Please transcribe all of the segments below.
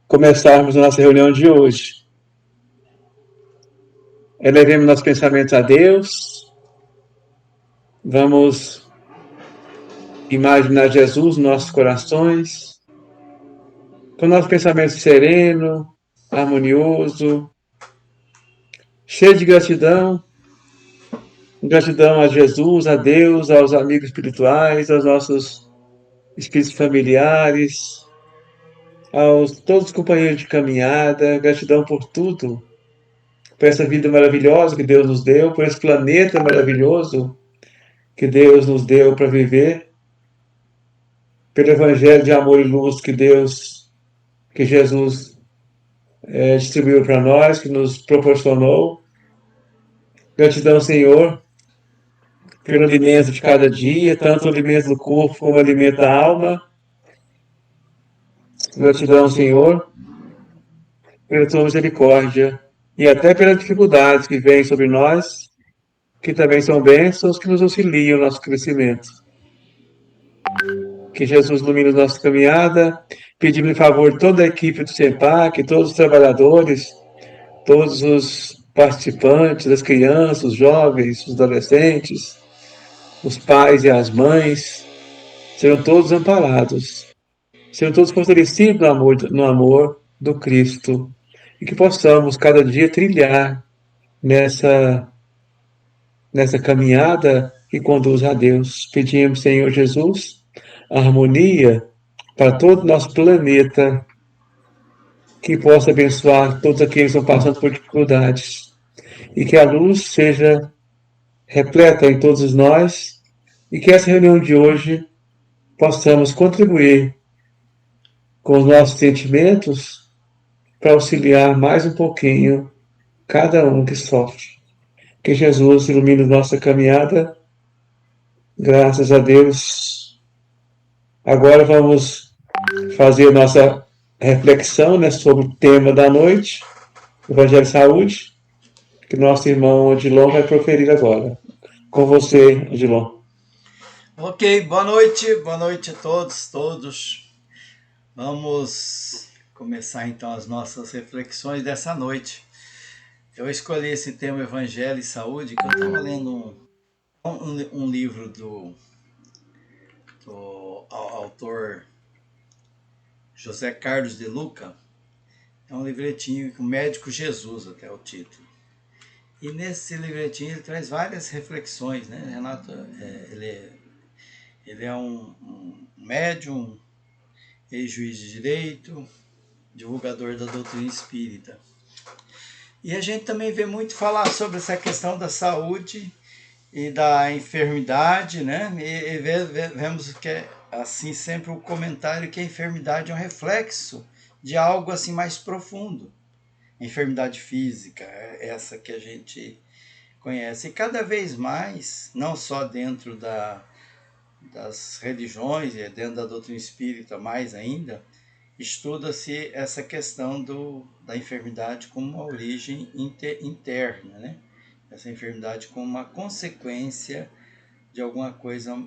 começarmos a nossa reunião de hoje. Elevemos nossos pensamentos a Deus. Vamos imaginar Jesus nos nossos corações, com nosso pensamento sereno, harmonioso, cheio de gratidão. Gratidão a Jesus, a Deus, aos amigos espirituais, aos nossos espíritos familiares, aos todos os companheiros de caminhada. Gratidão por tudo, por essa vida maravilhosa que Deus nos deu, por esse planeta maravilhoso que Deus nos deu para viver, pelo evangelho de amor e luz que Jesus distribuiu para nós, que nos proporcionou. Gratidão, Senhor, pelo alimento de cada dia, tanto o alimento do corpo como o alimento da alma. Gratidão, Senhor, pela tua misericórdia e até pelas dificuldades que vêm sobre nós, que também são bênçãos que nos auxiliam no nosso crescimento. Que Jesus ilumine a nossa caminhada. Pedimos em favor toda a equipe do CEPAC, todos os trabalhadores, todos os participantes, as crianças, os jovens, os adolescentes, os pais e as mães, serão todos amparados, serão todos fortalecidos no amor do Cristo, e que possamos cada dia trilhar nessa caminhada que conduz a Deus. Pedimos, Senhor Jesus, a harmonia para todo o nosso planeta, que possa abençoar todos aqueles que estão passando por dificuldades, e que a luz seja repleta em todos nós, e que essa reunião de hoje possamos contribuir com os nossos sentimentos para auxiliar mais um pouquinho cada um que sofre. Que Jesus ilumine nossa caminhada. Graças a Deus. Agora vamos fazer nossa reflexão, né, sobre o tema da noite, Evangelho e Saúde, que nosso irmão Odilon vai proferir agora. Com você, Odilon. Ok, boa noite a todos. Vamos começar então as nossas reflexões dessa noite. Eu escolhi esse tema Evangelho e Saúde, que eu estava lendo um livro do autor José Carlos de Luca. É um livretinho com Médico Jesus, até o título. E nesse livretinho ele traz várias reflexões, né, Renato? Ele é um médium, ex-juiz de direito, divulgador da doutrina espírita. E a gente também vê muito falar sobre essa questão da saúde e da enfermidade, né? E vemos que é assim sempre o comentário que a enfermidade é um reflexo de algo assim mais profundo. A enfermidade física, essa que a gente conhece. E cada vez mais, não só dentro das religiões e dentro da doutrina espírita mais ainda, estuda-se essa questão da enfermidade como uma origem interna, né? Essa enfermidade como uma consequência de alguma coisa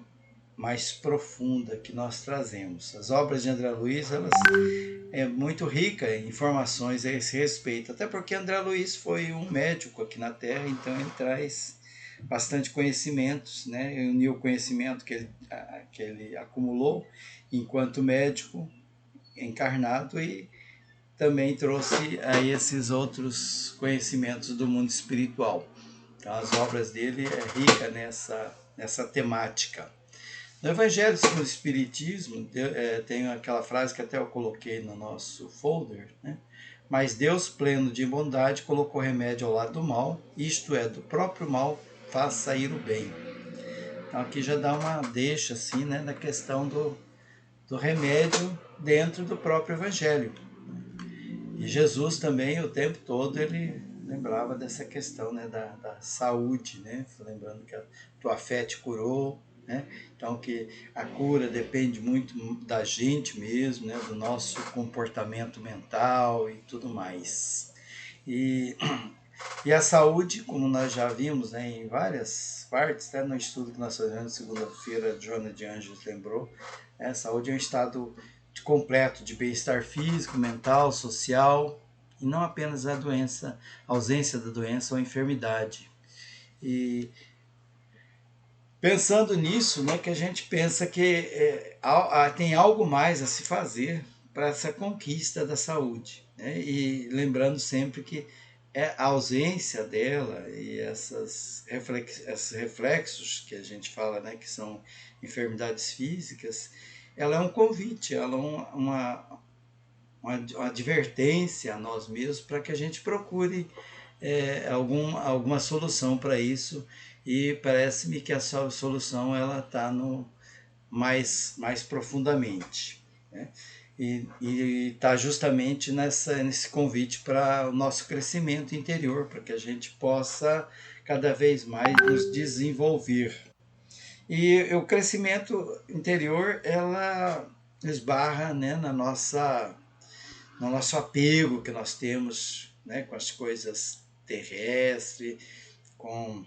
mais profunda que nós trazemos. As obras de André Luiz, elas é muito rica em informações a esse respeito, até porque André Luiz foi um médico aqui na Terra, então ele traz bastante conhecimentos, né? Ele uniu o conhecimento que ele acumulou enquanto médico encarnado e também trouxe aí esses outros conhecimentos do mundo espiritual. Então as obras dele é rica nessa temática. No Evangelho segundo o Espiritismo, tem aquela frase que até eu coloquei no nosso folder, né? Mas Deus, pleno de bondade, colocou remédio ao lado do mal, isto é, do próprio mal, faz sair o bem. Então aqui já dá uma deixa assim, né, da questão do remédio dentro do próprio Evangelho. E Jesus também, o tempo todo, ele lembrava dessa questão, né, da saúde, né? Lembrando que a tua fé te curou, né? Então que a cura depende muito da gente mesmo, né? Do nosso comportamento mental e tudo mais. E a saúde, como nós já vimos, né, em várias partes, até no estudo que nós fazemos segunda-feira, Joana de Anjos lembrou, a saúde é um estado completo de bem-estar físico, mental, social, e não apenas a doença, a ausência da doença ou enfermidade. E pensando nisso, né, que a gente pensa que tem algo mais a se fazer para essa conquista da saúde, né? E lembrando sempre que a ausência dela e esses reflexos que a gente fala, né, que são enfermidades físicas, ela é um convite, ela é uma advertência a nós mesmos para que a gente procure alguma solução para isso, e parece-me que a solução ela está no mais profundamente, né? E está justamente nesse convite para o nosso crescimento interior, para que a gente possa cada vez mais nos desenvolver. E o crescimento interior, ela esbarra, né, no nosso apego que nós temos, né, com as coisas terrestres, com,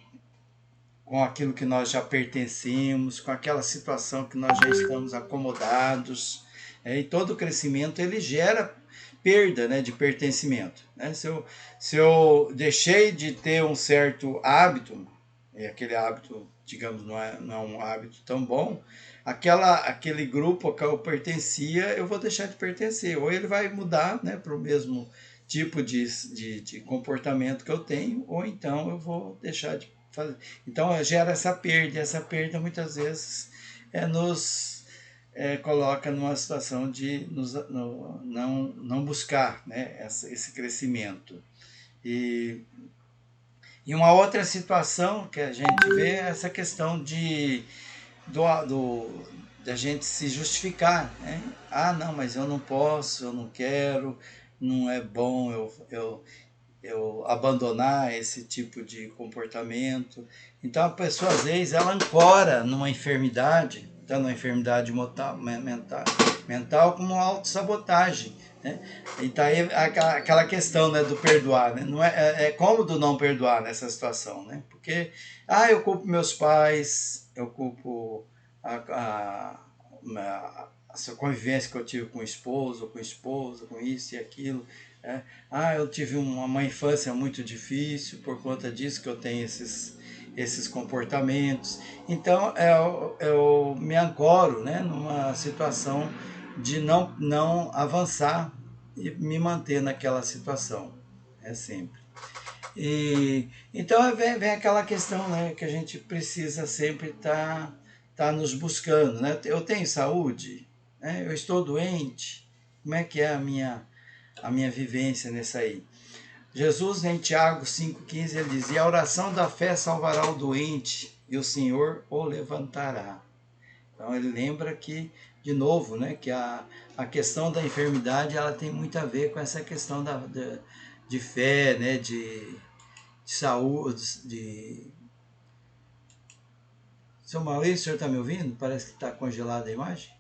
com aquilo que nós já pertencemos, com aquela situação que nós já estamos acomodados. E todo crescimento ele gera perda, né, de pertencimento. Né? Se eu deixei de ter um certo hábito, e aquele hábito, digamos, não é um hábito tão bom, aquele grupo a que eu pertencia, eu vou deixar de pertencer. Ou ele vai mudar, né, para o mesmo tipo de comportamento que eu tenho, ou então eu vou deixar de fazer. Então gera essa perda, e essa perda muitas vezes nos coloca numa situação de não buscar, né, esse crescimento. E uma outra situação que a gente vê é essa questão da gente se justificar, né? Ah, não, mas eu não posso, eu não quero, não é bom eu abandonar esse tipo de comportamento. Então a pessoa às vezes ela ancora numa enfermidade, tanto numa enfermidade mental como uma autossabotagem, né? E tá aí aquela questão, né, do perdoar, né? Não é cômodo não perdoar nessa situação, né? Porque eu culpo meus pais, eu culpo essa convivência que eu tive com o esposo, com a esposa, com isso e aquilo. Eu tive uma infância muito difícil, por conta disso que eu tenho esses comportamentos. Então eu me ancoro, né, numa situação de não avançar e me manter naquela situação, sempre. Então vem aquela questão, né, que a gente precisa sempre tá nos buscando, né? Eu tenho saúde, né? Eu estou doente, como é que é a minha vivência nisso aí? Jesus, em Tiago 5,15, ele dizia: a oração da fé salvará o doente e o Senhor o levantará. Então ele lembra que, de novo, né, que a questão da enfermidade ela tem muito a ver com essa questão de fé, né, de saúde. Seu Maurício, o senhor está me ouvindo? Parece que está congelada a imagem.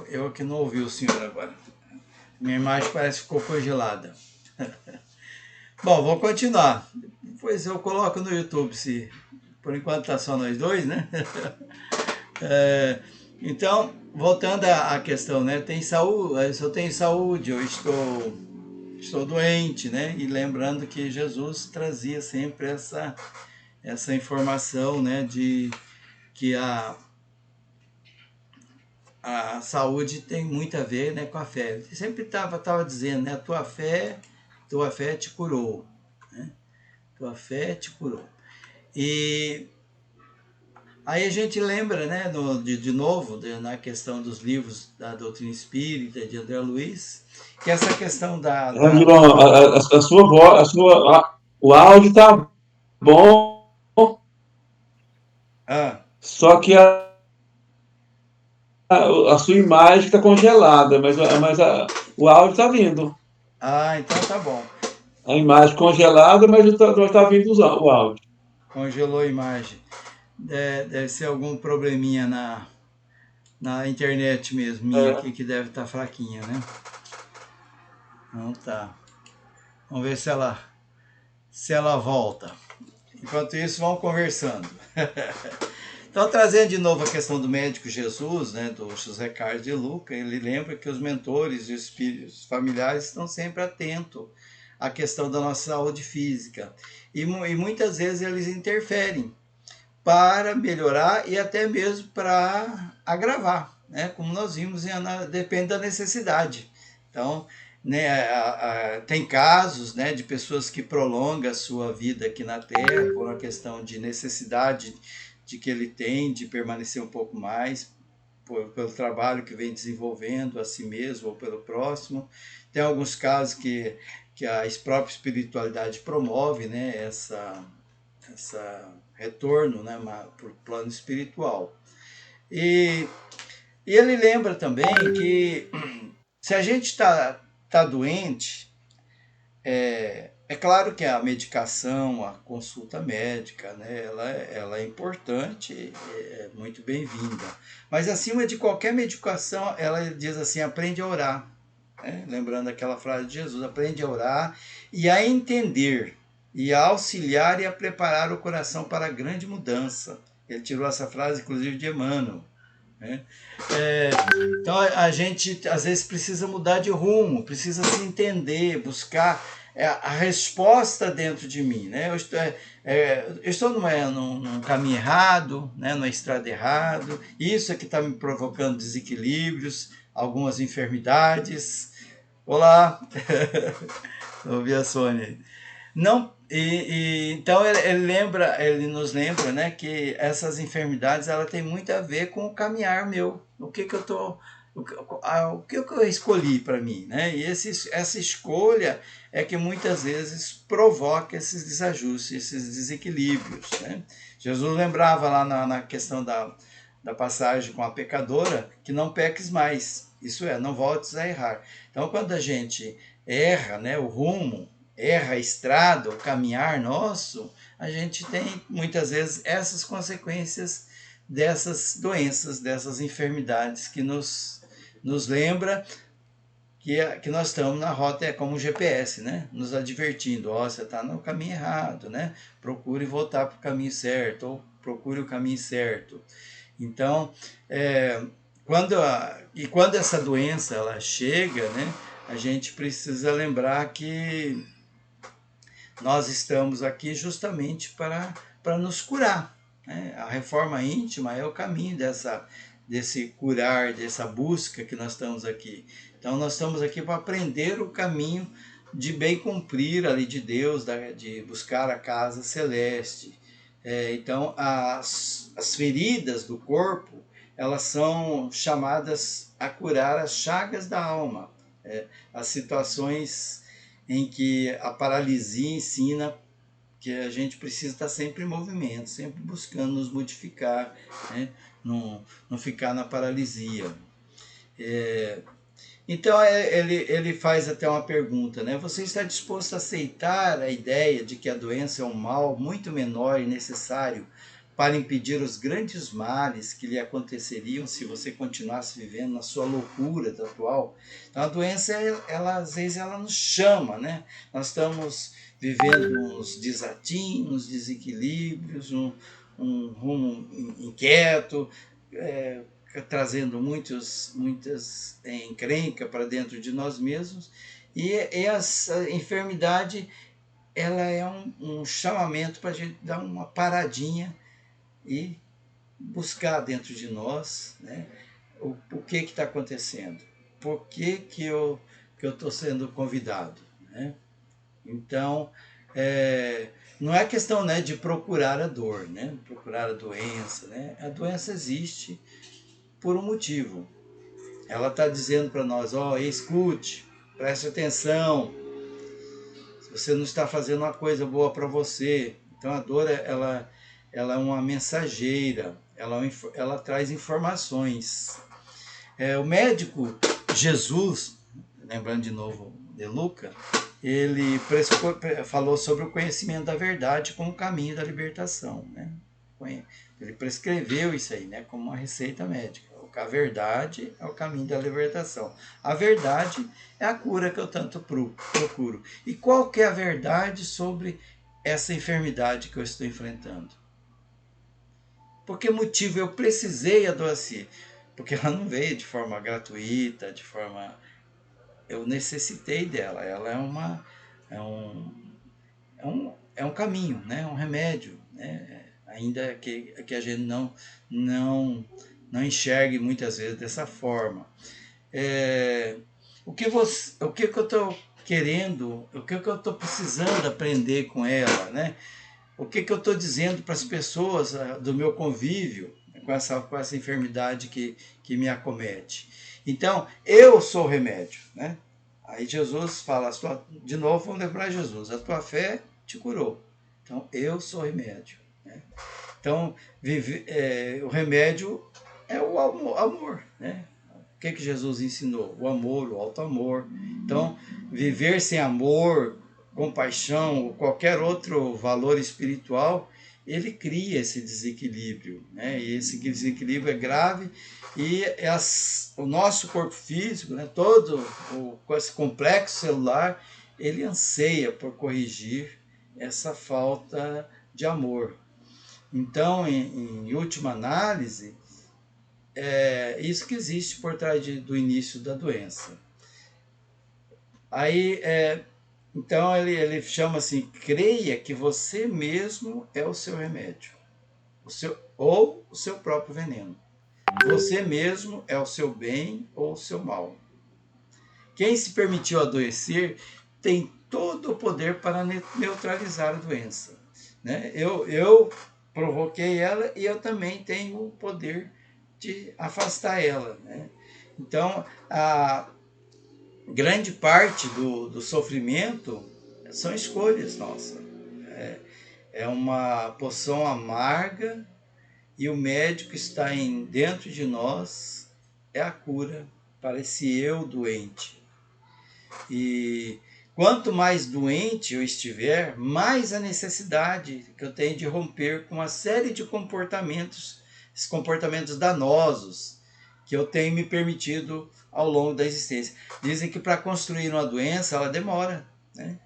Eu que não ouvi o senhor agora. Minha imagem parece que ficou congelada. Bom, vou continuar. Depois eu coloco no YouTube, se por enquanto está só nós dois, né? Então, voltando à questão, né? Tem saúde, se eu tenho saúde, eu estou doente, né? E lembrando que Jesus trazia sempre essa informação, né? De que a saúde tem muito a ver, né, com a fé. Ele sempre estava dizendo, né? Tua fé te curou, né? Tua fé te curou. E aí a gente lembra, né, de novo, na questão dos livros da doutrina espírita de André Luiz, que essa questão Angelo, a sua voz, o áudio tá bom, só que a sua imagem está congelada, mas o áudio está vindo. Então tá bom. A imagem congelada, mas está vindo o áudio. Congelou a imagem. Deve ser algum probleminha na internet mesmo, minha aqui, que deve estar fraquinha, né? Então tá. Vamos ver se ela se ela volta. Enquanto isso, vão conversando. Então, trazendo de novo a questão do médico Jesus, né, do José Carlos de Luca, ele lembra que os mentores e os espíritos familiares estão sempre atentos à questão da nossa saúde física. E muitas vezes eles interferem para melhorar e até mesmo para agravar, né? Como nós vimos, depende da necessidade. Então, né, tem casos, né, de pessoas que prolongam a sua vida aqui na Terra por uma questão de necessidade de que ele tem de permanecer um pouco mais, pelo trabalho que vem desenvolvendo a si mesmo ou pelo próximo. Tem alguns casos que a própria espiritualidade promove, né, essa retorno, né, para o plano espiritual. E ele lembra também que se a gente está doente, é claro que a medicação, a consulta médica, né, ela é importante, é muito bem-vinda. Mas acima de qualquer medicação, ela diz assim, aprende a orar. Né? Lembrando aquela frase de Jesus, aprende a orar e a entender, e a auxiliar e a preparar o coração para a grande mudança. Ele tirou essa frase, inclusive, de Emmanuel. Né? Então a gente às vezes precisa mudar de rumo, precisa se entender, buscar a resposta dentro de mim. Né? Eu estou num caminho errado, né? Numa estrada errada, isso é que está me provocando desequilíbrios, algumas enfermidades. Olá, ouvi a Sônia. Não, então ele nos lembra, né, que essas enfermidades ela tem muito a ver com o caminhar meu, o que eu escolhi para mim, né? E essa escolha é que muitas vezes provoca esses desajustes, esses desequilíbrios, né? Jesus lembrava lá na questão da passagem com a pecadora que não peques mais, isso é, não voltes a errar. Então, quando a gente erra, né, o rumo, erra a estrada, o caminhar nosso, a gente tem muitas vezes essas consequências dessas doenças, dessas enfermidades que nos lembra que nós estamos na rota, é como um GPS, né? Nos advertindo, ó, você está no caminho errado, né? Procure voltar para o caminho certo, ou procure o caminho certo. Então, quando essa doença ela chega, né? A gente precisa lembrar que nós estamos aqui justamente para nos curar. Né? A reforma íntima é o caminho desse curar, dessa busca que nós estamos aqui. Então, nós estamos aqui para aprender o caminho de bem cumprir a lei de Deus, de buscar a casa celeste. Então, as feridas do corpo, elas são chamadas a curar as chagas da alma, as situações em que a paralisia ensina que a gente precisa estar sempre em movimento, sempre buscando nos modificar, né? Não ficar na paralisia. Então ele faz até uma pergunta, né? Você está disposto a aceitar a ideia de que a doença é um mal muito menor e necessário para impedir os grandes males que lhe aconteceriam se você continuasse vivendo na sua loucura atual? Então a doença, ela às vezes ela nos chama, né? Nós estamos vivendo uns desatinos, desequilíbrios, um rumo inquieto, trazendo muitas encrencas para dentro de nós mesmos, e essa enfermidade ela é um chamamento para a gente dar uma paradinha e buscar dentro de nós, né, o que está acontecendo, por que eu estou sendo convidado, né? Então, não é questão, né, de procurar a dor, né, procurar a doença, né? A doença existe por um motivo. Ela está dizendo para nós, escute, preste atenção, se você não está fazendo uma coisa boa para você. Então a dor, ela é uma mensageira, ela traz informações. O médico Jesus, lembrando de novo de Luca, ele falou sobre o conhecimento da verdade como o caminho da libertação, né? Ele prescreveu isso aí, né, como uma receita médica. A verdade é o caminho da libertação. A verdade é a cura que eu tanto procuro. E qual que é a verdade sobre essa enfermidade que eu estou enfrentando? Por que motivo eu precisei adoecer? Porque ela não veio de forma gratuita, de forma... Eu necessitei dela. Ela é um caminho, né? É um remédio, né? Ainda que a gente não enxergue muitas vezes dessa forma. O que que eu estou querendo, o que eu estou precisando aprender com ela, né? O que eu estou dizendo para as pessoas do meu convívio com essa enfermidade que me acomete. Então, eu sou o remédio, né? Aí Jesus fala, de novo, vamos lembrar Jesus, a tua fé te curou. Então, eu sou o remédio, né? Então, o remédio é o amor, né? O que Jesus ensinou? O amor, o alto amor. Então, viver sem amor, compaixão ou qualquer outro valor espiritual, ele cria esse desequilíbrio, né? E esse desequilíbrio é grave e o nosso corpo físico, né? Todo esse complexo celular, ele anseia por corrigir essa falta de amor. Então, em última análise, é isso que existe por trás do início da doença. Aí, então ele chama assim, creia que você mesmo é o seu remédio, ou o seu próprio veneno. Você mesmo é o seu bem ou o seu mal. Quem se permitiu adoecer tem todo o poder para neutralizar a doença, né? Eu provoquei ela e eu também tenho o poder de afastar ela, né? Então, a grande parte do sofrimento são escolhas nossas. É uma poção amarga e o médico está dentro de nós, é a cura para esse eu doente. E quanto mais doente eu estiver, mais a necessidade que eu tenho de romper com uma série de comportamentos, esses comportamentos danosos que eu tenho me permitido ao longo da existência. Dizem que para construir uma doença, ela demora, né?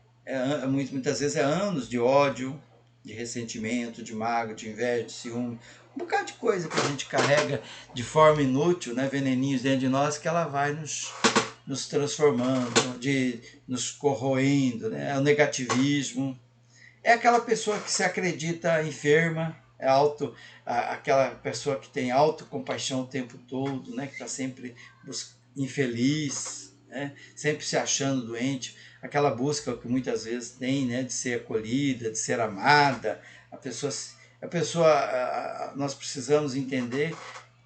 Muitas vezes é anos de ódio, de ressentimento, de mágoa, de inveja, de ciúme, um bocado de coisa que a gente carrega de forma inútil, né? Veneninhos dentro de nós, que ela vai nos transformando, nos corroendo, né? O negativismo. É aquela pessoa que se acredita enferma, aquela pessoa que tem autocompaixão o tempo todo, né? Que está sempre infeliz, né? Sempre se achando doente. Aquela busca que muitas vezes tem, né? De ser acolhida, de ser amada. Nós precisamos entender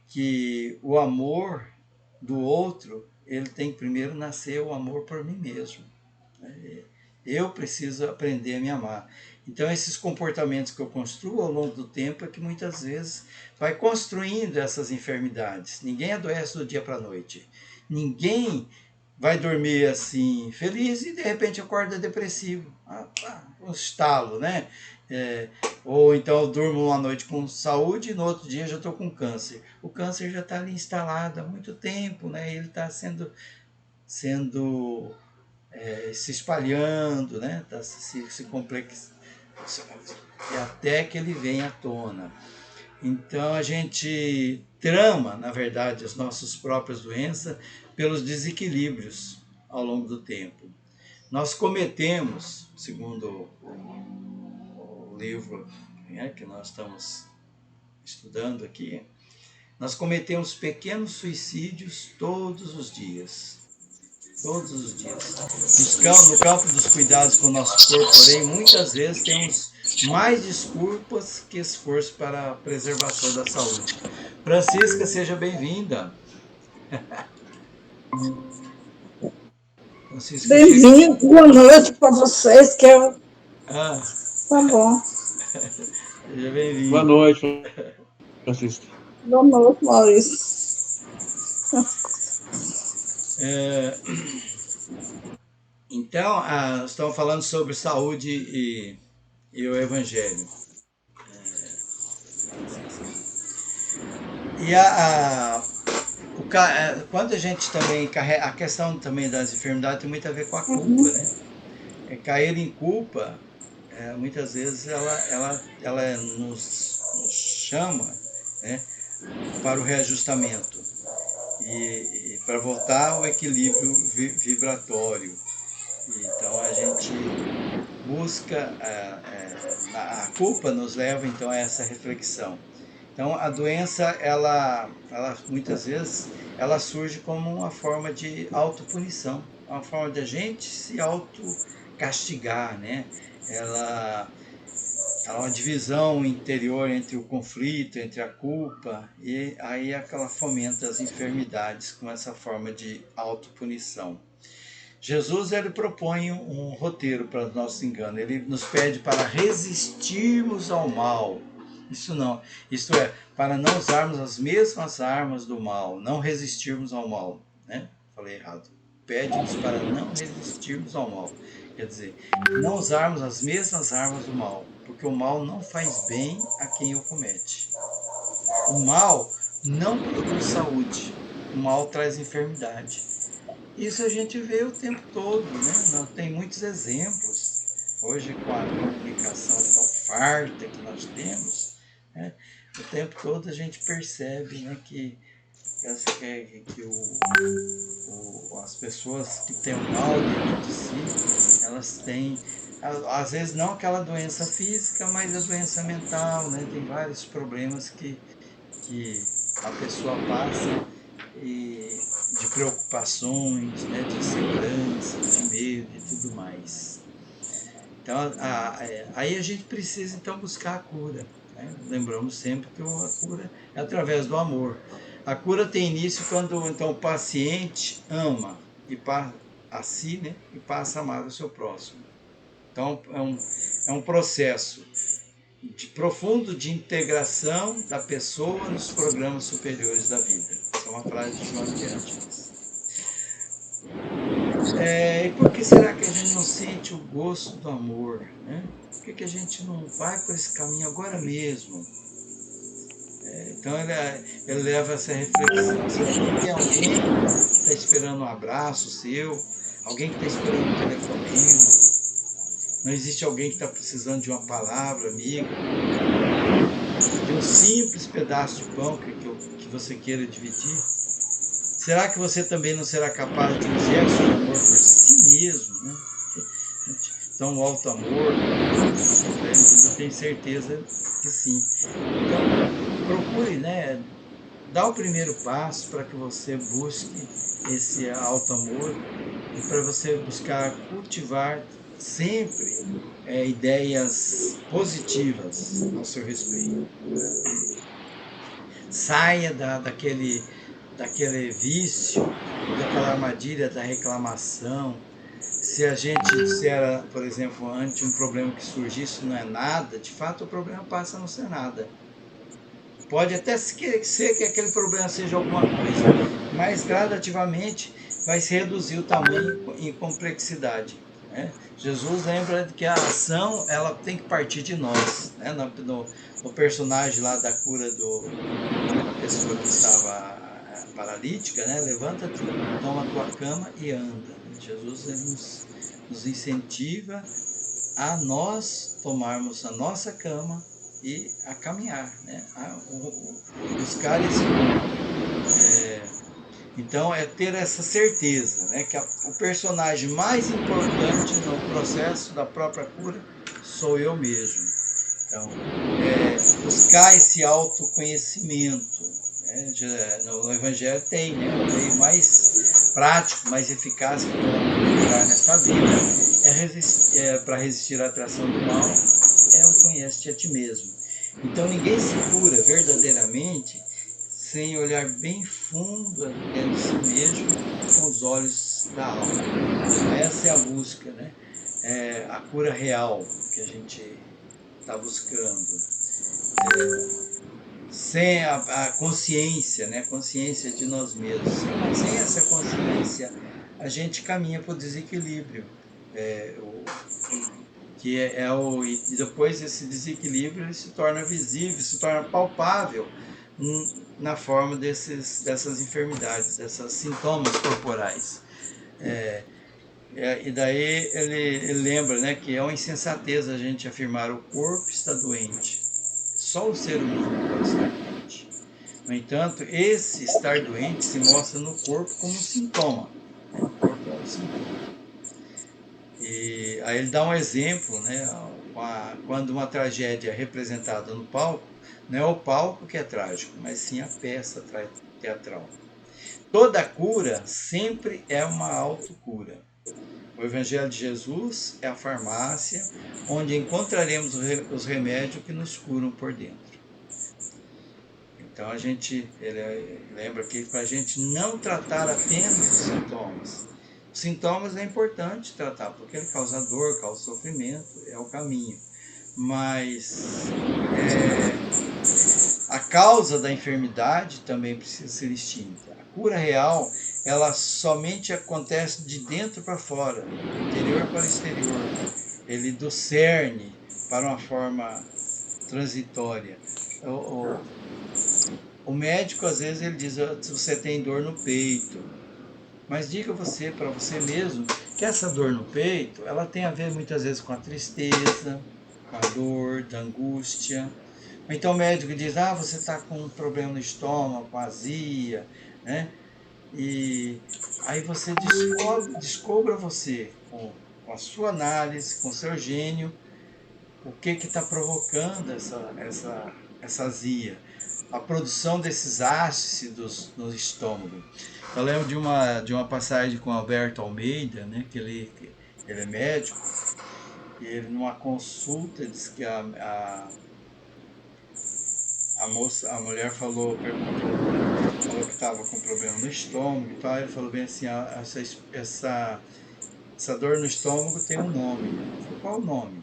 que o amor do outro, ele tem que primeiro nascer o amor por mim mesmo. Eu preciso aprender a me amar. Então, esses comportamentos que eu construo ao longo do tempo é que muitas vezes vai construindo essas enfermidades. Ninguém adoece do dia para a noite. Ninguém vai dormir assim feliz e de repente acorda depressivo. Um estalo, né? Ou então eu durmo uma noite com saúde e no outro dia já estou com câncer. O câncer já está ali instalado há muito tempo, né? Ele está sendo se espalhando, né? Tá se complexando, e até que ele venha à tona. Então a gente trama, na verdade, as nossas próprias doenças pelos desequilíbrios ao longo do tempo. Nós cometemos, segundo o livro, né, que nós estamos estudando aqui, nós cometemos pequenos suicídios todos os dias. Todos os dias. No campo dos cuidados com o nosso corpo, porém, muitas vezes temos mais desculpas que esforço para a preservação da saúde. Francisca, seja bem-vinda. Bem-vindo, boa noite para vocês, que eu... Tá bom. Seja bem-vindo. Boa noite, Francisca. Boa noite, Maurício. Então, nós estamos falando sobre saúde e o Evangelho. Quando a gente também carrega, a questão também das enfermidades tem muito a ver com a culpa, né? Cair em culpa muitas vezes ela nos chama, né, para o reajustamento e para voltar ao equilíbrio vibratório. Então a gente busca, a culpa nos leva então a essa reflexão. Então a doença, ela muitas vezes, ela surge como uma forma de autopunição, uma forma de a gente se autocastigar, né? Ela é uma divisão interior entre o conflito, entre a culpa, e aí ela fomenta as enfermidades com essa forma de autopunição. Jesus, ele propõe um roteiro para o nosso engano. Ele nos pede para resistirmos ao mal. Isto é, para não usarmos as mesmas armas do mal, não resistirmos ao mal, né? Falei errado. Pede-nos para não resistirmos ao mal. Quer dizer, não usarmos as mesmas armas do mal, porque o mal não faz bem a quem o comete. O mal não produz saúde, o mal traz enfermidade. Isso a gente vê o tempo todo, né? Tem muitos exemplos. Hoje, com a comunicação tão farta que nós temos, né? O tempo todo a gente percebe, né, que as pessoas que têm o mal dentro de si, elas têm, às vezes não aquela doença física, mas a doença mental, né? Tem vários problemas que a pessoa passa, de preocupações, né, de insegurança, de medo e tudo mais. Então, aí a gente precisa então buscar a cura, né? Lembramos sempre que a cura é através do amor. A cura tem início quando então o paciente ama a si, né, e passa a amar o seu próximo. Então é um processo profundo de integração da pessoa nos programas superiores da vida. Essa é uma frase de Joana de Ângeles. E por que será que a gente não sente o gosto do amor, né? Por que a gente não vai por esse caminho agora mesmo? Então ele leva essa reflexão. Será que não tem alguém que está esperando um abraço seu? Alguém que está esperando um telefonema? Não existe alguém que está precisando de uma palavra amiga? De um simples pedaço de pão que você queira dividir? Será que você também não será capaz de um gesto de amor por si mesmo, né? Então, o alto amor, eu tenho certeza que sim. Então, procure, né, dar o primeiro passo para que você busque esse alto amor e para você buscar cultivar sempre ideias positivas ao seu respeito. Saia daquele vício, daquela armadilha da reclamação. Se a gente disser, por exemplo, ante um problema que surge, isso não é nada, de fato o problema passa a não ser nada. Pode até ser que aquele problema seja alguma coisa, mas gradativamente vai se reduzir o tamanho e complexidade, né? Jesus lembra que a ação, ela tem que partir de nós, né? No personagem lá da cura da pessoa que estava paralítica, né? Levanta-te, toma a tua cama e anda. Jesus, ele nos incentiva a nós tomarmos a nossa cama e a caminhar, né? A buscar esse mundo. Então é ter essa certeza, né, que o personagem mais importante no processo da própria cura sou eu mesmo. Então, buscar esse autoconhecimento, né? No Evangelho tem, né, o meio mais prático, mais eficaz que podemos melhorar nesta vida para resistir à atração do mal, o conhece-te a ti mesmo. Então ninguém se cura verdadeiramente sem olhar bem fundo dentro de si mesmo com os olhos da alma. Então, essa é a busca, né? A cura real que a gente está buscando. Sem a consciência, né? Consciência de nós mesmos. Sem essa consciência, a gente caminha para o desequilíbrio. E depois esse desequilíbrio ele se torna visível, se torna palpável na forma dessas enfermidades, desses sintomas corporais. E daí ele lembra, né, que é uma insensatez a gente afirmar o corpo está doente. Só o ser humano pode estar doente. No entanto, esse estar doente se mostra no corpo como um sintoma. O corpo é um sintoma. E aí ele dá um exemplo, né, quando uma tragédia é representada no palco, não é o palco que é trágico, mas sim a peça teatral. Toda cura sempre é uma autocura. O Evangelho de Jesus é a farmácia onde encontraremos os remédios que nos curam por dentro. Então ele lembra aqui para a gente não tratar apenas os sintomas. Os sintomas é importante tratar, porque ele causa dor, causa sofrimento, é o caminho. Mas a causa da enfermidade também precisa ser extinta. A cura real, ela somente acontece de dentro para fora, do interior para o exterior. Ele do cerne para uma forma transitória. O médico, às vezes, ele diz, se você tem dor no peito, mas diga você, para você mesmo, que essa dor no peito, ela tem a ver muitas vezes com a tristeza, com a dor, da angústia. Então o médico diz, você está com um problema no estômago, com azia, né? E aí você descubra você, com a sua análise, com o seu gênio, o que está provocando essa azia, a produção desses ácidos no estômago. Eu lembro de uma passagem com Alberto Almeida, né, que ele é médico, e ele numa consulta disse que a mulher perguntou, falou que estava com problema no estômago e tal, ele falou bem assim, essa dor no estômago tem um nome. Eu falei, qual o nome?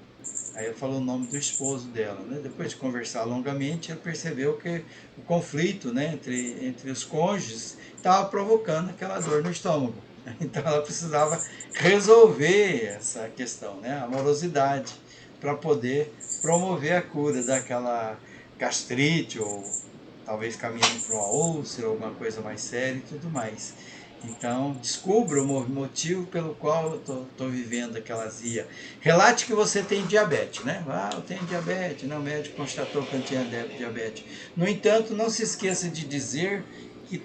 Aí ele falou o nome do esposo dela, né? Depois de conversar longamente, ele percebeu que o conflito, né, entre os cônjuges estava provocando aquela dor no estômago. Então ela precisava resolver essa questão, né, a amorosidade, para poder promover a cura daquela gastrite ou talvez caminhando para uma úlcera ou alguma coisa mais séria e tudo mais. Então, descubra o motivo pelo qual eu estou vivendo aquela azia. Relate que você tem diabetes, né? Eu tenho diabetes, né? O médico constatou que eu tinha diabetes. No entanto, não se esqueça de dizer que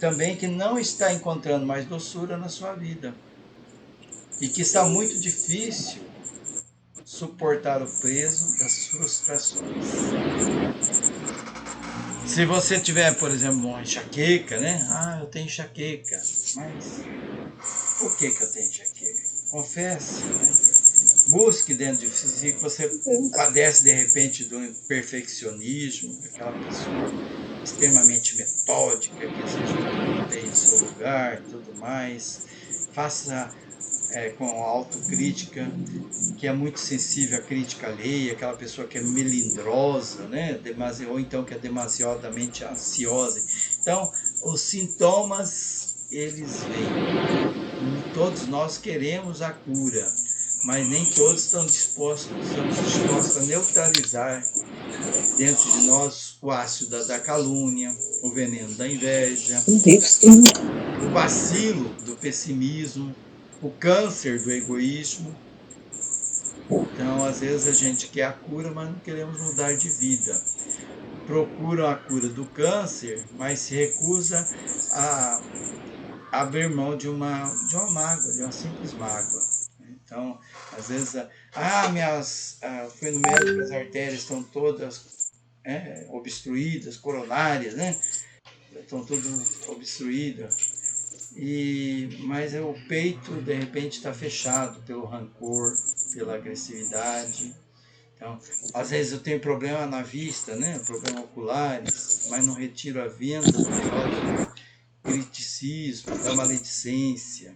também que não está encontrando mais doçura na sua vida. E que está muito difícil suportar o peso das frustrações. Se você tiver, por exemplo, uma enxaqueca, né? Eu tenho enxaqueca. Mas por que eu tenho enxaqueca? Confesse, né? Busque dentro de si que você padece de repente do perfeccionismo, aquela pessoa extremamente metódica, que seja tudo tem o seu lugar e tudo mais. Faça com autocrítica, que é muito sensível à crítica alheia, aquela pessoa que é melindrosa, né? Ou então que é demasiadamente ansiosa. Então, os sintomas, eles vêm. Todos nós queremos a cura, mas nem todos estamos dispostos a neutralizar dentro de nós o ácido da calúnia, o veneno da inveja, o bacilo do pessimismo, o câncer do egoísmo. Então, às vezes a gente quer a cura, mas não queremos mudar de vida. Procuram a cura do câncer, mas se recusa a abrir mão de uma mágoa, de uma simples mágoa. Então, às vezes, fui no médico, as artérias estão todas obstruídas, coronárias, né? Estão todas obstruídas. Mas o peito, de repente, está fechado pelo rancor, pela agressividade. Então, às vezes eu tenho problema na vista, né? Problema oculares, mas não retiro a venda por causa do criticismo, da maledicência.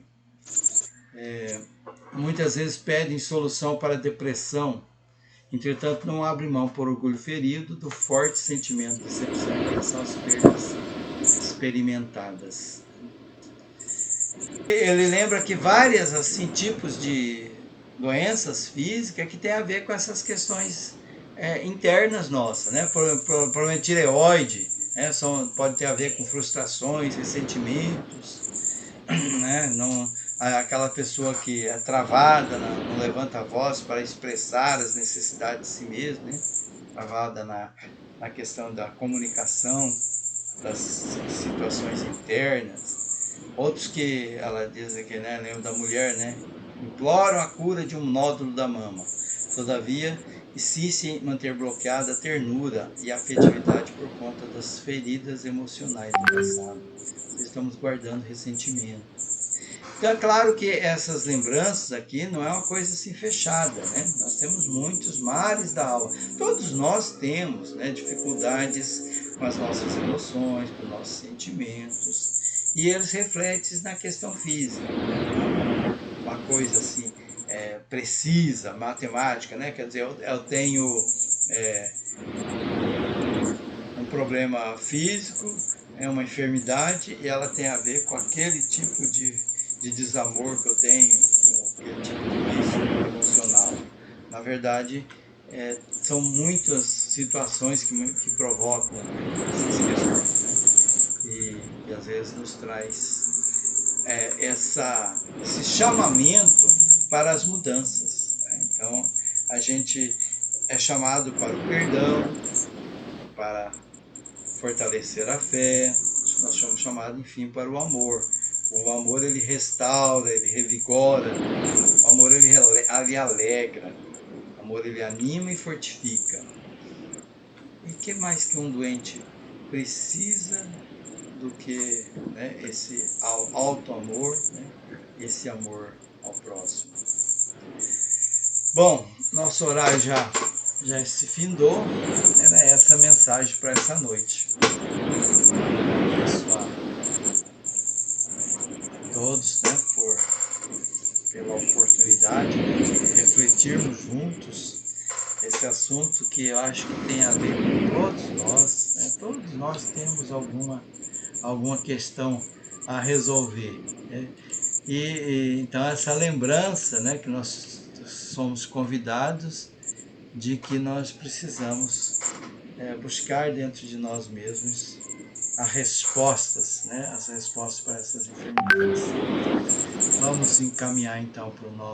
Muitas vezes pedem solução para a depressão, entretanto não abrem mão por orgulho ferido do forte sentimento de decepção, que são as perdas experimentadas. Ele lembra que várias tipos de doenças físicas que tem a ver com essas questões internas nossas, né? Problema de tireoide, né? Pode ter a ver com frustrações, ressentimentos. né? Não, aquela pessoa que é travada, não levanta a voz para expressar as necessidades de si mesmo, né? Travada na questão da comunicação, das situações internas. Outros que, ela diz aqui, né? Lembro da mulher, né? Imploram a cura de um nódulo da mama. Todavia, insiste em manter bloqueada a ternura e a afetividade por conta das feridas emocionais do passado. Estamos guardando ressentimento. Então é claro que essas lembranças aqui não é uma coisa assim fechada, né? Nós temos muitos mares da alma. Todos nós temos, né, dificuldades com as nossas emoções, com os nossos sentimentos. E eles refletem na questão física. Uma coisa assim, precisa, matemática, né? Quer dizer, eu tenho um problema físico, é uma enfermidade e ela tem a ver com aquele tipo de desamor que eu tenho, aquele tipo de vício emocional. Na verdade, são muitas situações que provocam essas questões, né? E às vezes nos traz esse chamamento para as mudanças, né? Então, a gente é chamado para o perdão, para fortalecer a fé, nós somos chamados, enfim, para o amor. O amor, ele restaura, ele revigora, o amor, ele alegra, o amor, ele anima e fortifica. E o que mais que um doente precisa do que, né, esse alto amor, né, esse amor ao próximo? Bom, nosso horário já se findou, era essa a mensagem para essa noite. Abençoar todos, né, pela oportunidade de refletirmos juntos esse assunto que eu acho que tem a ver com todos nós, né? Todos nós temos alguma questão a resolver, né? E então essa lembrança, né, que nós somos convidados de que nós precisamos buscar dentro de nós mesmos as respostas, né, as respostas para essas enfermidades. Vamos encaminhar então para o nosso